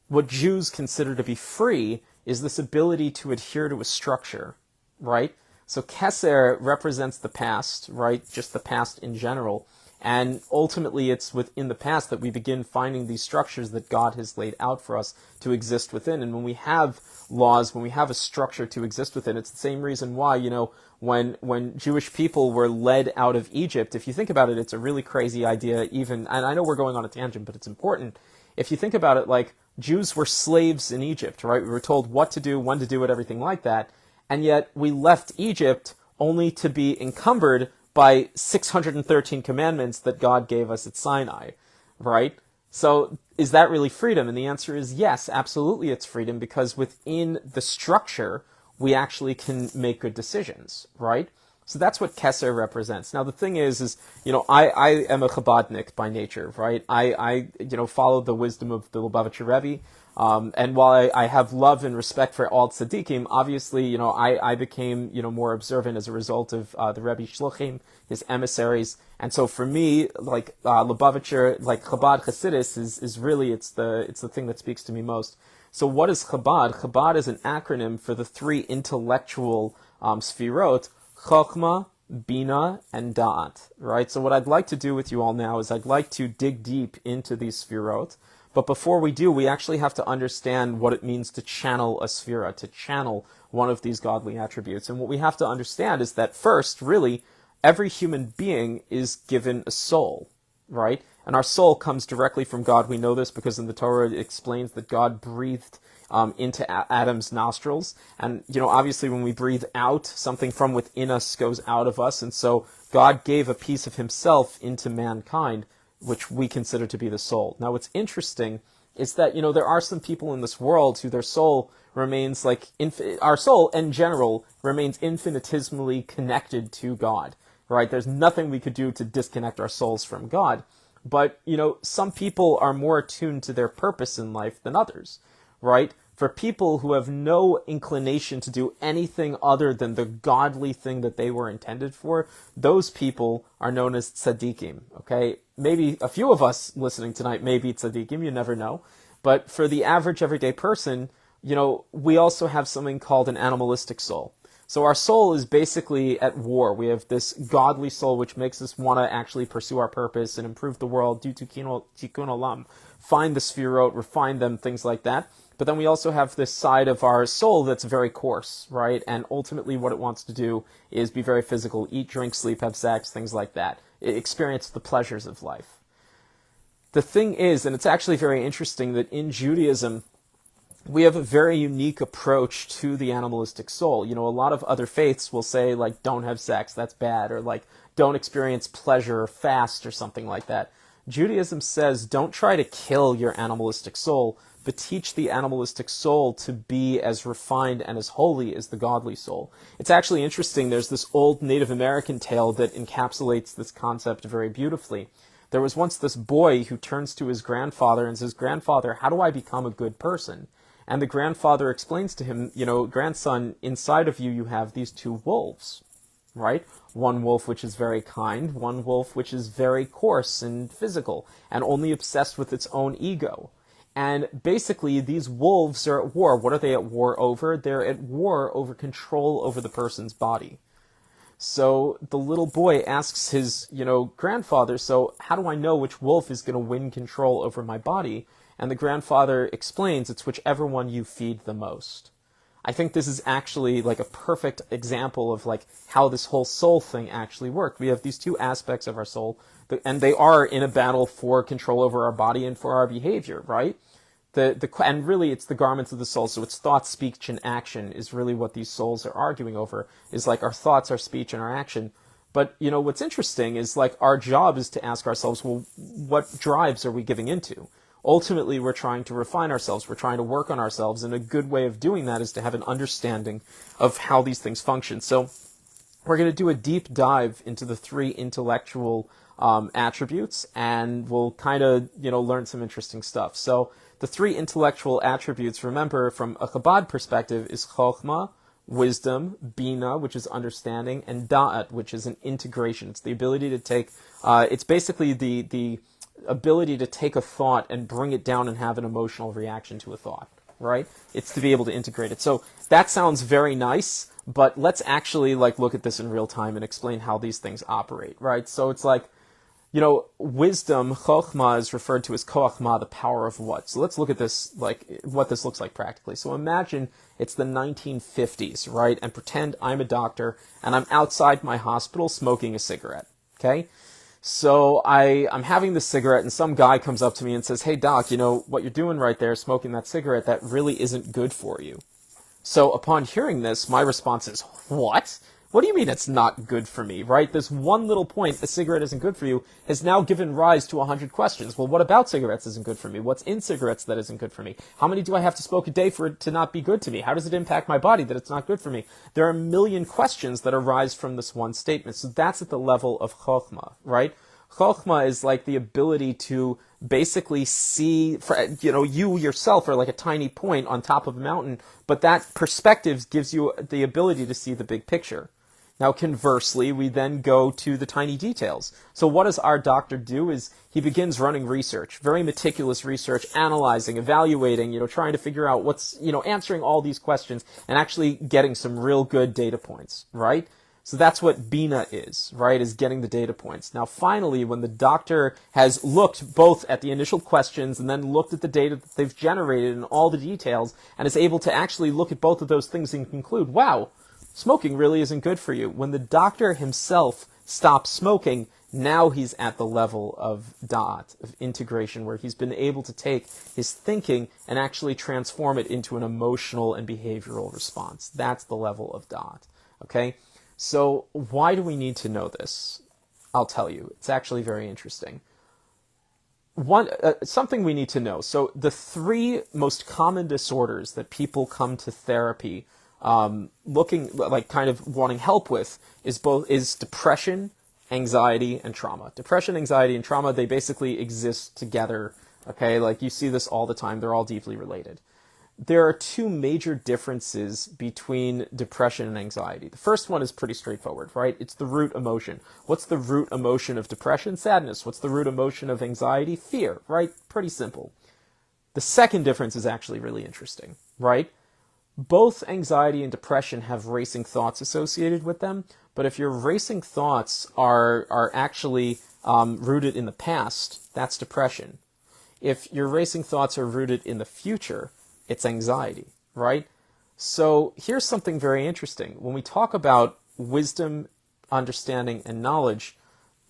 What Jews consider to be free is this ability to adhere to a structure, right? So Keser represents the past, right? Just the past in general. And ultimately, it's within the past that we begin finding these structures that God has laid out for us to exist within. And when we have laws, when we have a structure to exist within, it's the same reason why, when Jewish people were led out of Egypt, if you think about it, it's a really crazy idea even, and I know we're going on a tangent, but it's important. If you think about it, Jews were slaves in Egypt, right? We were told what to do, when to do it, everything like that. And yet we left Egypt only to be encumbered by 613 commandments that God gave us at Sinai, right? So is that really freedom? And the answer is yes, absolutely it's freedom, because within the structure, we actually can make good decisions, right? So that's what Keser represents. Now the thing is I am a Chabadnik by nature, right? I follow the wisdom of the Lebowitz Rebbe. And while I have love and respect for all tzaddikim, obviously, I became, more observant as a result of the Rebbe Shluchim, his emissaries. And so for me, Lebowitz, Chabad Hasidus is really, it's the thing that speaks to me most. So what is Chabad? Chabad is an acronym for the three intellectual Sefirot, Chokhmah, Bina, and Da'at, right? So what I'd like to do with you all now is I'd like to dig deep into these Sefirot. But before we do, we actually have to understand what it means to channel a Sefira, to channel one of these godly attributes. And what we have to understand is that first, really, every human being is given a soul, right? And our soul comes directly from God. We know this because in the Torah it explains that God breathed into Adam's nostrils. And, obviously when we breathe out, something from within us goes out of us. And so God gave a piece of himself into mankind, which we consider to be the soul. Now, what's interesting is that, there are some people in this world who their soul remains our soul in general remains infinitesimally connected to God, right? There's nothing we could do to disconnect our souls from God. But, some people are more attuned to their purpose in life than others, right? For people who have no inclination to do anything other than the godly thing that they were intended for, those people are known as tzaddikim, okay? Maybe a few of us listening tonight may be tzaddikim, you never know. But for the average everyday person, we also have something called an animalistic soul. So our soul is basically at war. We have this godly soul which makes us want to actually pursue our purpose and improve the world, do tikkun olam, find the sefirot, refine them, things like that. But then we also have this side of our soul that's very coarse, right? And ultimately what it wants to do is be very physical, eat, drink, sleep, have sex, things like that. Experience the pleasures of life. The thing is, and it's actually very interesting, that in Judaism, we have a very unique approach to the animalistic soul. A lot of other faiths will say, don't have sex, that's bad, or don't experience pleasure, or fast, or something like that. Judaism says, don't try to kill your animalistic soul, but teach the animalistic soul to be as refined and as holy as the godly soul. It's actually interesting. There's this old Native American tale that encapsulates this concept very beautifully. There was once this boy who turns to his grandfather and says, "Grandfather, how do I become a good person?" And the grandfather explains to him, "Grandson, inside of you, you have these two wolves, right? One wolf which is very kind, one wolf which is very coarse and physical, and only obsessed with its own ego. And basically, these wolves are at war. What are they at war over? They're at war over control over the person's body. So the little boy asks his, grandfather, so how do I know which wolf is going to win control over my body? And the grandfather explains it's whichever one you feed the most. I think this is actually like a perfect example of like how this whole soul thing actually worked. We have these two aspects of our soul, and they are in a battle for control over our body and for our behavior, right? And really it's the garments of the soul, so it's thought, speech, and action is really what these souls are arguing over, is like our thoughts, our speech, and our action. But, what's interesting is like our job is to ask ourselves, well, what drives are we giving into? Ultimately, we're trying to refine ourselves. We're trying to work on ourselves. And a good way of doing that is to have an understanding of how these things function. So we're going to do a deep dive into the three intellectual attributes, and we'll kind of, learn some interesting stuff. So the three intellectual attributes, remember, from a Chabad perspective, is chokhmah, wisdom, bina, which is understanding, and da'at, which is an integration. It's the ability to take, it's basically the ability to take a thought and bring it down and have an emotional reaction to a thought, right? It's to be able to integrate it. So that sounds very nice, but let's actually look at this in real time and explain how these things operate, right? So it's like, wisdom, chokhmah, is referred to as koachmah, the power of what? So let's look at this, what this looks like practically. So imagine it's the 1950s, right? And pretend I'm a doctor and I'm outside my hospital smoking a cigarette, okay? So I'm having this cigarette and some guy comes up to me and says, hey doc, what you're doing right there, smoking that cigarette, that really isn't good for you. So upon hearing this, my response is, what? What do you mean it's not good for me, right? This one little point, a cigarette isn't good for you, has now given rise to 100 questions. Well, what about cigarettes isn't good for me? What's in cigarettes that isn't good for me? How many do I have to smoke a day for it to not be good to me? How does it impact my body that it's not good for me? There are a million questions that arise from this one statement. So that's at the level of chokhmah, right? Chokhmah is like the ability to basically see, you yourself are like a tiny point on top of a mountain, but that perspective gives you the ability to see the big picture. Now, conversely, we then go to the tiny details. So what does our doctor do is he begins running research, very meticulous research, analyzing, evaluating, trying to figure out what's, answering all these questions and actually getting some real good data points, right? So that's what Bina is, right, is getting the data points. Now, finally, when the doctor has looked both at the initial questions and then looked at the data that they've generated and all the details and is able to actually look at both of those things and conclude, wow, smoking really isn't good for you. When the doctor himself stops smoking, now he's at the level of da'at, of integration, where he's been able to take his thinking and actually transform it into an emotional and behavioral response. That's the level of da'at, okay? So why do we need to know this? I'll tell you. It's actually very interesting. Something we need to know. So the three most common disorders that people come to therapy looking kind of wanting help with is depression, anxiety, and trauma. Depression, anxiety, and trauma, they basically exist together. Okay, you see this all the time. They're all deeply related. There are two major differences between depression and anxiety. The first one is pretty straightforward, right? It's the root emotion. What's the root emotion of depression? Sadness. What's the root emotion of anxiety? Fear, right? Pretty simple. The second difference is actually really interesting, right? Both anxiety and depression have racing thoughts associated with them, but if your racing thoughts are actually rooted in the past, that's depression. If your racing thoughts are rooted in the future, it's anxiety, right? So here's something very interesting. When we talk about wisdom, understanding, and knowledge,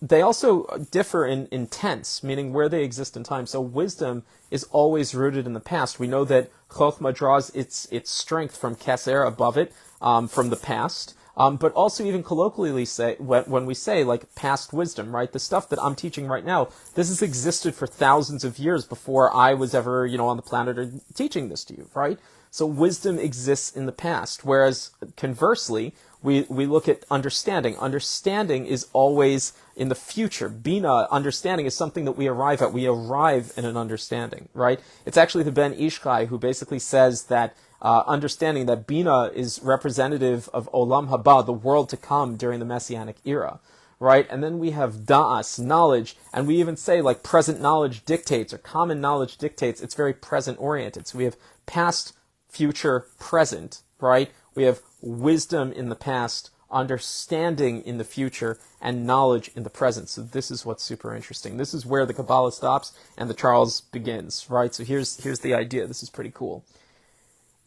they also differ in tense, meaning where they exist in time. So wisdom is always rooted in the past. We know that Chokhmah draws its strength from Keser, above it, from the past. But also even colloquially say, when we say past wisdom, right? The stuff that I'm teaching right now, this has existed for thousands of years before I was ever, on the planet or teaching this to you, right? So wisdom exists in the past, whereas conversely, we look at understanding. Understanding is always in the future. Bina, understanding, is something that we arrive at. We arrive in an understanding, right? It's actually the Ben Ishchai who basically says that understanding that Bina is representative of Olam Haba, the world to come during the Messianic era, right? And then we have da'as, knowledge, and we even say like present knowledge dictates, or common knowledge dictates. It's very present oriented. So we have past, future, present, right? We have wisdom in the past, understanding in the future, and knowledge in the present. So this is what's super interesting. This is where the Kabbalah stops and the Charles begins, right? So here's the idea. This is pretty cool.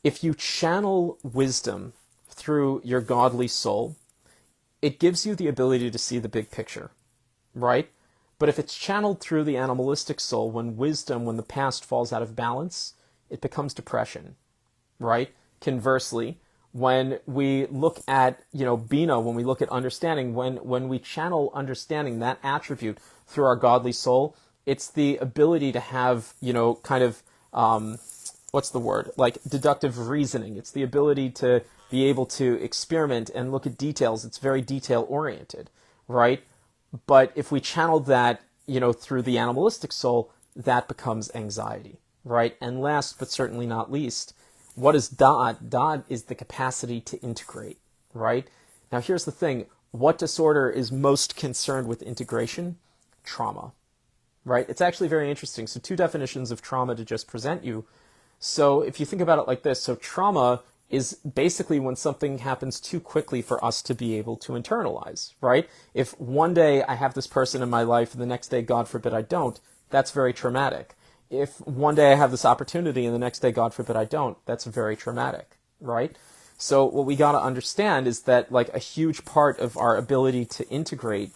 If you channel wisdom through your godly soul, it gives you the ability to see the big picture, right? But if it's channeled through the animalistic soul, when the past falls out of balance, it becomes depression, right? Conversely, when we look at, Bina, when we look at understanding, when we channel understanding, that attribute, through our godly soul, it's the ability to have, what's the word? Like deductive reasoning. It's the ability to be able to experiment and look at details. It's very detail-oriented, right? But if we channel that, through the animalistic soul, that becomes anxiety, right? And last, but certainly not least, what is da'at? Da'at is the capacity to integrate, right? Now here's the thing. What disorder is most concerned with integration? Trauma, right? It's actually very interesting. So 2 definitions of trauma to just present you. So if you think about it like this, so trauma is basically when something happens too quickly for us to be able to internalize, right? If one day I have this person in my life and the next day, God forbid, I don't, that's very traumatic. If one day I have this opportunity and the next day, God forbid, I don't, that's very traumatic, right? So what we got to understand is that like a huge part of our ability to integrate,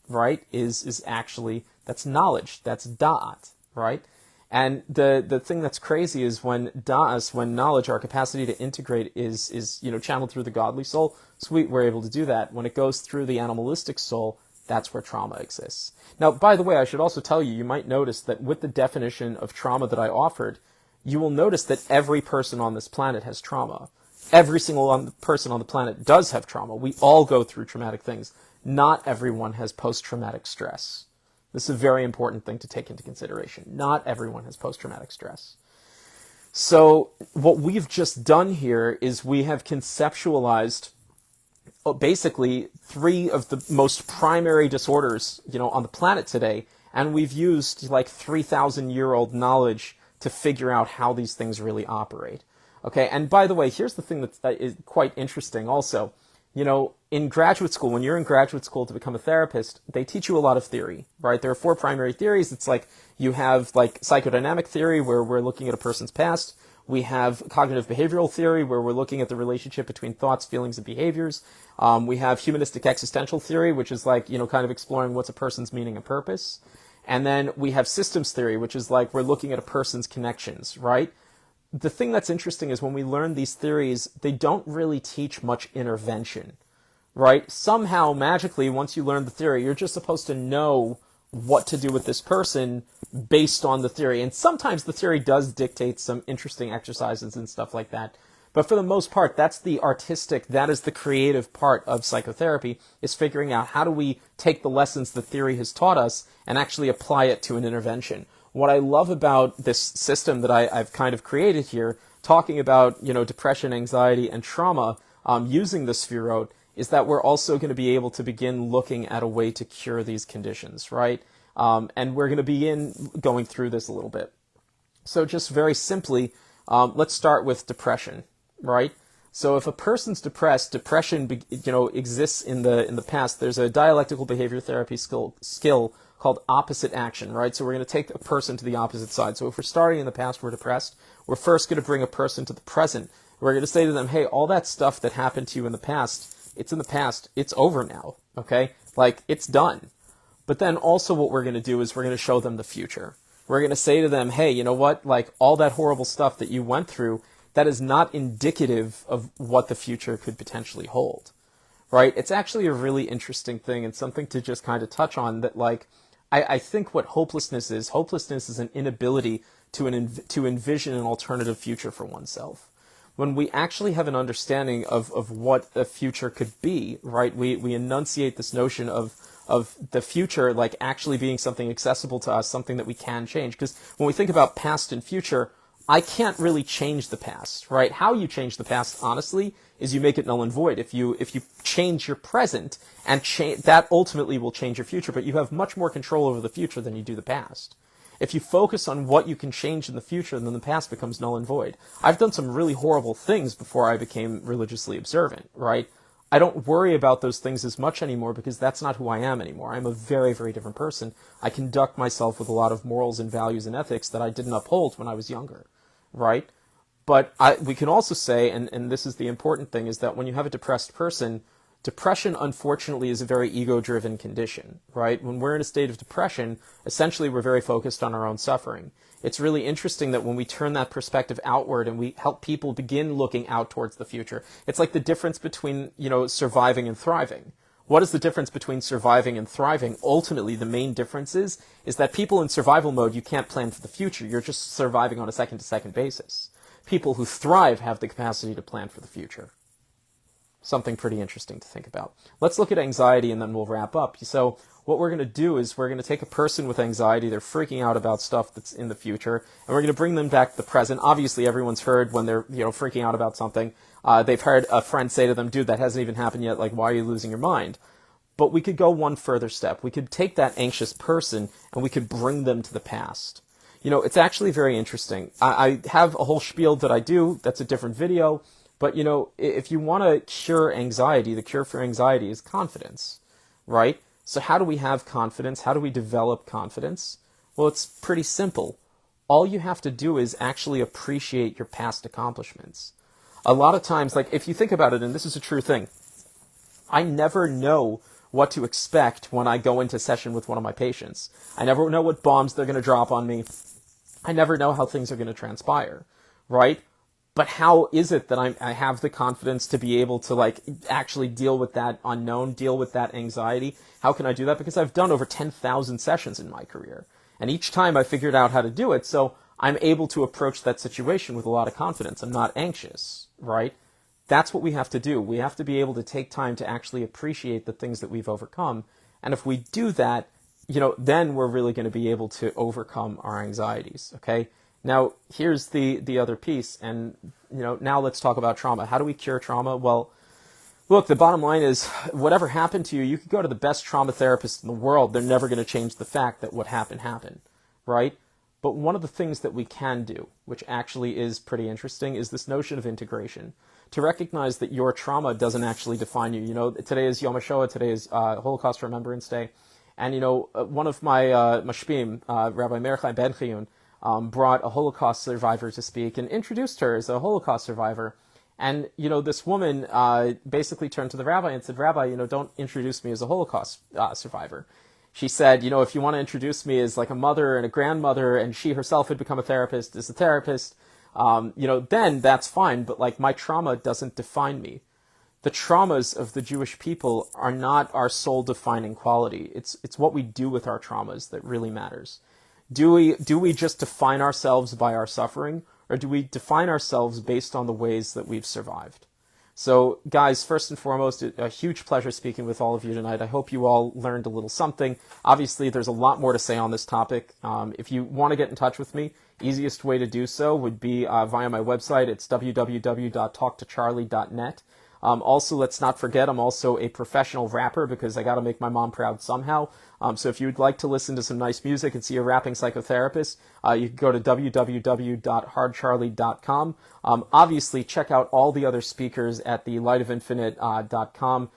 right, is actually, that's knowledge, that's da'at, right? And the thing that's crazy is when da'as, when knowledge, our capacity to integrate is channeled through the godly soul, sweet, we're able to do that. When it goes through the animalistic soul, that's where trauma exists. Now, by the way, I should also tell you, you might notice that with the definition of trauma that I offered, you will notice that every person on this planet has trauma. Every single person on the planet does have trauma. We all go through traumatic things. Not everyone has post-traumatic stress. This is a very important thing to take into consideration. Not everyone has post-traumatic stress. So what we've just done here is we have conceptualized basically 3 of the most primary disorders, on the planet today, and we've used like 3,000-year-old knowledge to figure out how these things really operate. Okay, and by the way, here's the thing that is quite interesting also. In graduate school, when you're in graduate school to become a therapist, they teach you a lot of theory, right? There are 4 primary theories. It's like you have like psychodynamic theory, where we're looking at a person's past. We have cognitive behavioral theory, where we're looking at the relationship between thoughts, feelings, and behaviors. We have humanistic existential theory, which is like, kind of exploring what's a person's meaning and purpose. And then we have systems theory, which is like we're looking at a person's connections, right? The thing that's interesting is when we learn these theories, they don't really teach much intervention, right? Somehow, magically, once you learn the theory, you're just supposed to know what to do with this person based on the theory. And sometimes the theory does dictate some interesting exercises and stuff like that. But for the most part, that's the artistic, that is the creative part of psychotherapy, is figuring out how do we take the lessons the theory has taught us and actually apply it to an intervention. What I love about this system that I've kind of created here, talking about, depression, anxiety, and trauma, using the Sefirot, is that we're also going to be able to begin looking at a way to cure these conditions, right? And we're going to begin going through this a little bit. So just very simply, let's start with depression, right? So if a person's depressed, depression, exists in the past. There's a dialectical behavior therapy skill called opposite action, right? So we're going to take a person to the opposite side. So if we're starting in the past, we're depressed, we're first going to bring a person to the present. We're going to say to them, hey, all that stuff that happened to you in the past, it's in the past, it's over now, okay? Like, it's done. But then also what we're going to do is we're going to show them the future. We're going to say to them, hey, you know what? Like, all that horrible stuff that you went through, that is not indicative of what the future could potentially hold, right? It's actually a really interesting thing and something to just kind of touch on that, like, I think what hopelessness is an inability to envision an alternative future for oneself. When we actually have an understanding of what a future could be, right, we enunciate this notion of the future like actually being something accessible to us, something that we can change. Because when we think about past and future, I can't really change the past, right? How you change the past, honestly, is you make it null and void. If you change your present, and that ultimately will change your future, but you have much more control over the future than you do the past. If you focus on what you can change in the future, then the past becomes null and void. I've done some really horrible things before I became religiously observant, right? I don't worry about those things as much anymore because that's not who I am anymore. I'm a very, very different person. I conduct myself with a lot of morals and values and ethics that I didn't uphold when I was younger, right? But we can also say, and this is the important thing, is that when you have a depressed person, depression, unfortunately, is a very ego-driven condition, right? When we're in a state of depression, essentially we're very focused on our own suffering. It's really interesting that when we turn that perspective outward and we help people begin looking out towards the future, it's like the difference between, surviving and thriving. What is the difference between surviving and thriving? Ultimately, the main difference is that people in survival mode, you can't plan for the future. You're just surviving on a second-to-second basis. People who thrive have the capacity to plan for the future. Something pretty interesting to think about. Let's look at anxiety and then we'll wrap up. So what we're going to do is we're going to take a person with anxiety, they're freaking out about stuff that's in the future, and we're going to bring them back to the present. Obviously, everyone's heard when they're, freaking out about something, they've heard a friend say to them, dude, that hasn't even happened yet, like, why are you losing your mind? But we could go one further step. We could take that anxious person and we could bring them to the past. It's actually very interesting. I have a whole spiel that I do, that's a different video. But, if you want to cure anxiety, the cure for anxiety is confidence, right? So how do we have confidence? How do we develop confidence? Well, it's pretty simple. All you have to do is actually appreciate your past accomplishments. A lot of times, like, if you think about it, and this is a true thing, I never know what to expect when I go into session with one of my patients. I never know what bombs they're going to drop on me. I never know how things are going to transpire, right? But how is it that I have the confidence to be able to, actually deal with that unknown, deal with that anxiety? How can I do that? Because I've done over 10,000 sessions in my career. And each time I figured out how to do it, so I'm able to approach that situation with a lot of confidence. I'm not anxious, right? That's what we have to do. We have to be able to take time to actually appreciate the things that we've overcome. And if we do that, then we're really going to be able to overcome our anxieties, okay? Now, here's the other piece, and, now let's talk about trauma. How do we cure trauma? Well, look, the bottom line is, whatever happened to you, you could go to the best trauma therapist in the world. They're never going to change the fact that what happened, right? But one of the things that we can do, which actually is pretty interesting, is this notion of integration. To recognize that your trauma doesn't actually define you. Today is Yom HaShoah, today is Holocaust Remembrance Day, and, one of my mashpim, Rabbi Merchai Ben Chiyun, brought a Holocaust survivor to speak and introduced her as a Holocaust survivor. And, this woman basically turned to the rabbi and said, Rabbi, don't introduce me as a Holocaust survivor. She said, if you want to introduce me as like a mother and a grandmother, and she herself had become a therapist, as a therapist, then that's fine. But my trauma doesn't define me. The traumas of the Jewish people are not our sole defining quality. It's what we do with our traumas that really matters. Do we just define ourselves by our suffering, or do we define ourselves based on the ways that we've survived? So, guys, first and foremost, a huge pleasure speaking with all of you tonight. I hope you all learned a little something. Obviously, there's a lot more to say on this topic. If you want to get in touch with me, easiest way to do so would be via my website. It's www.talktocharlie.net. Also, let's not forget, I'm also a professional rapper because I got to make my mom proud somehow. So if you'd like to listen to some nice music and see a rapping psychotherapist, you can go to www.hardcharlie.com. Obviously, check out all the other speakers at the lightofinfinite.com.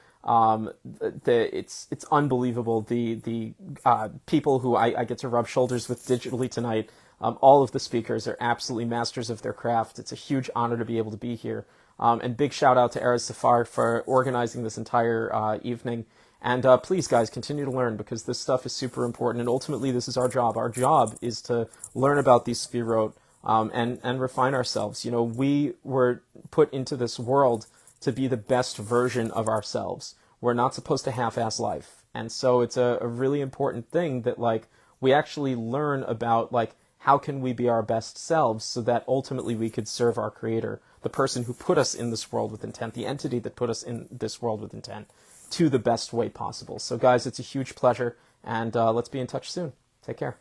It's unbelievable. The people who I get to rub shoulders with digitally tonight, all of the speakers are absolutely masters of their craft. It's a huge honor to be able to be here. And big shout out to Erez Safar for organizing this entire evening. And please, guys, continue to learn because this stuff is super important. And ultimately, this is our job. Our job is to learn about these Sefirot and refine ourselves. We were put into this world to be the best version of ourselves. We're not supposed to half-ass life. And so it's a really important thing that, we actually learn about, how can we be our best selves so that ultimately we could serve our Creator, the person who put us in this world with intent, the entity that put us in this world with intent, to the best way possible. So, guys, it's a huge pleasure, and let's be in touch soon. Take care.